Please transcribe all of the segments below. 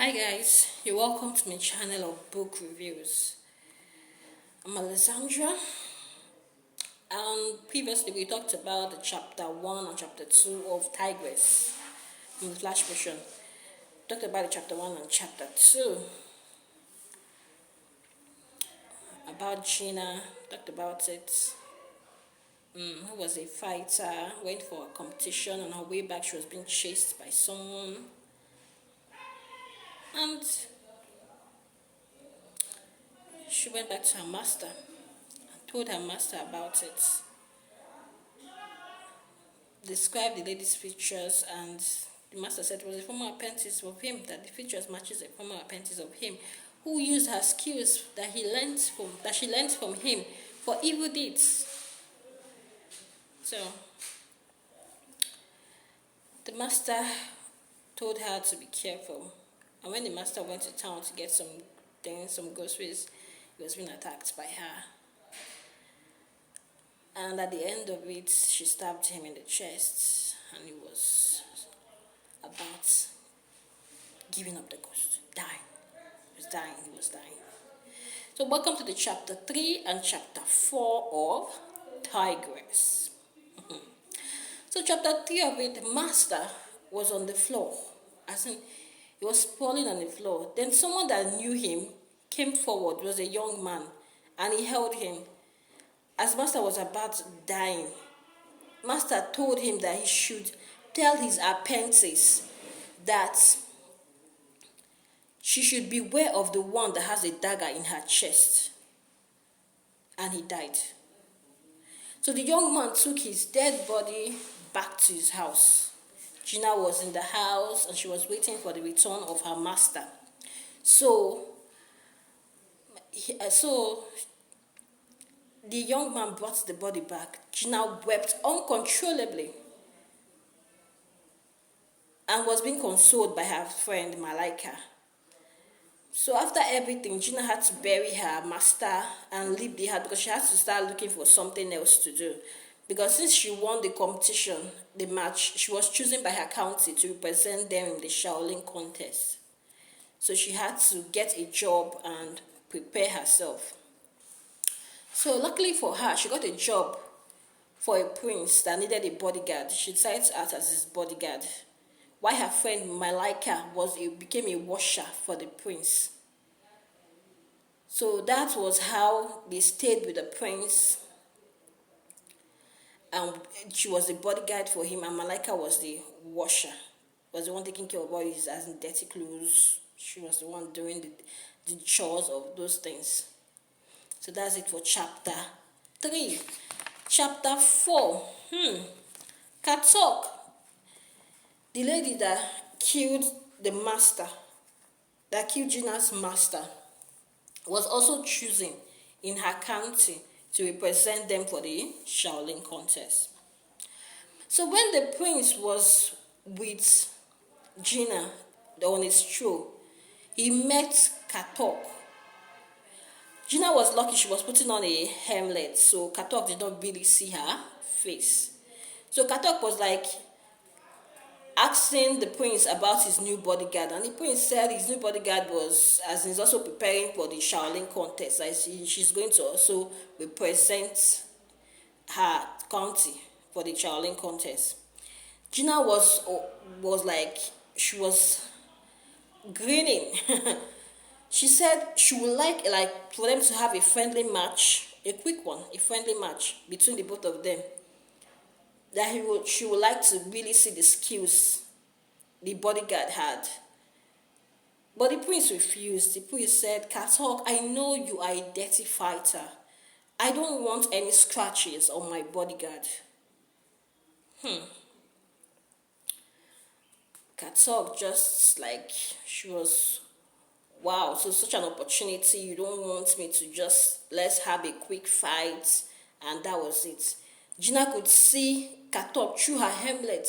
Hi guys, you're welcome to my channel of book reviews. I'm Alessandra. Previously we talked about the chapter 1 and chapter 2 of Tigress in the Flash version. Talked about the chapter 1 and chapter 2 about Gina. Talked about it. Who was a fighter, went for a competition. On her way back, she was being chased by someone, and she went back to her master and told her master about it. Described the lady's features, and the master said it was a former apprentice of him, that the features matches a former apprentice of him who used her skills that she learned from him for evil deeds. So the master told her to be careful, and when the master went to town to get some groceries, he was being attacked by her. And at the end of it, she stabbed him in the chest, and he was about giving up the ghost, dying. He was dying. So welcome to the chapter 3 and chapter 4 of Tigress. So chapter 3 of it, the master was on the floor, as in he was sprawling on the floor. Then someone that knew him came forward. It was a young man, and he held him. As master was about dying, master told him that he should tell his apprentice that she should beware of the one that has a dagger in her chest. And he died. So the young man took his dead body back to his house. Gina was in the house, and she was waiting for the return of her master. So the young man brought the body back. Gina wept uncontrollably and was being consoled by her friend Malaika. So after everything, Gina had to bury her master and leave the house because she had to start looking for something else to do. Because since she won the competition, the match, she was chosen by her county to represent them in the Shaolin contest. So she had to get a job and prepare herself. So luckily for her, she got a job for a prince that needed a bodyguard. She decided to act as his bodyguard, while her friend Malaika became a washer for the prince. So that was how they stayed with the prince, and she was the bodyguard for him, and Malaika was the washer, was the one taking care of all his dirty clothes. She was the one doing the chores of those things. So that's it for chapter 3. Chapter 4. Katok, the lady that killed the master, that killed Gina's master, was also chosen in her county to represent them for the Shaolin contest. So when the prince was with Gina on his throne, he met Katok. Gina was lucky she was putting on a helmet, so Katok did not really see her face. So Katok was like asking the prince about his new bodyguard, and the prince said his new bodyguard was, as he's also preparing for the Shaolin contest, like she's going to also represent her county for the Shaolin contest. Gina was like, she was grinning. She said she would like for them to have a friendly match, a quick one, a friendly match between the both of them. That she would like to really see the skills the bodyguard had. But the prince refused. The prince said, Katok, I know you are a dirty fighter. I don't want any scratches on my bodyguard. Katok just like, she was, wow, so such an opportunity. You don't want me to just, let's have a quick fight, and that was it. Gina could see Katok through her helmet,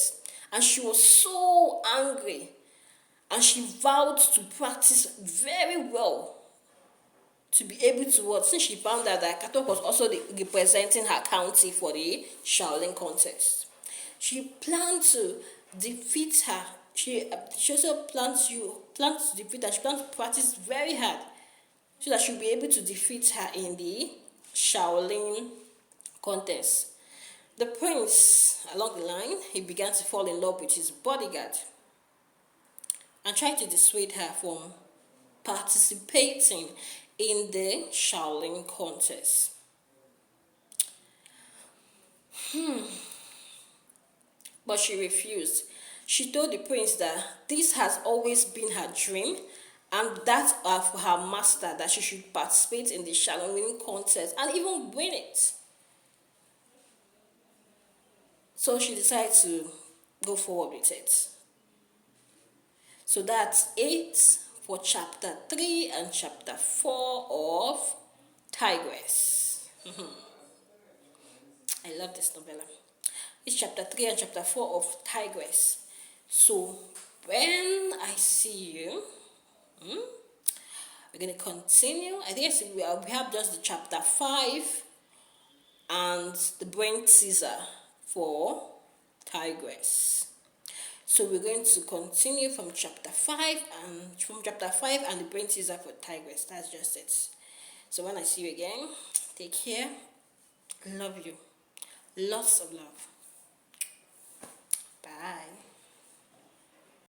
and she was so angry, and she vowed to practice very well to be able to what, since she found out that Katok was also representing her county for the Shaolin contest. She planned to defeat her she also plans to defeat her. She plans to practice very hard so that she'll be able to defeat her in the Shaolin contest. The prince, along the line, he began to fall in love with his bodyguard and tried to dissuade her from participating in the Shaolin contest. But she refused. She told the prince that this has always been her dream and that of her master, that she should participate in the Shaolin contest and even win it. So she decided to go forward with it. So that's it for chapter 3 and chapter 4 of Tigress. I love this novella. It's chapter 3 and chapter 4 of Tigress. So when I see you, we're going to continue. I think we have just the chapter 5 and the brain teaser for Tigress. So we're going to continue from chapter 5 and the brain teaser for Tigress. That's just it. So when I see you again, take care. Love you. Lots of love. Bye.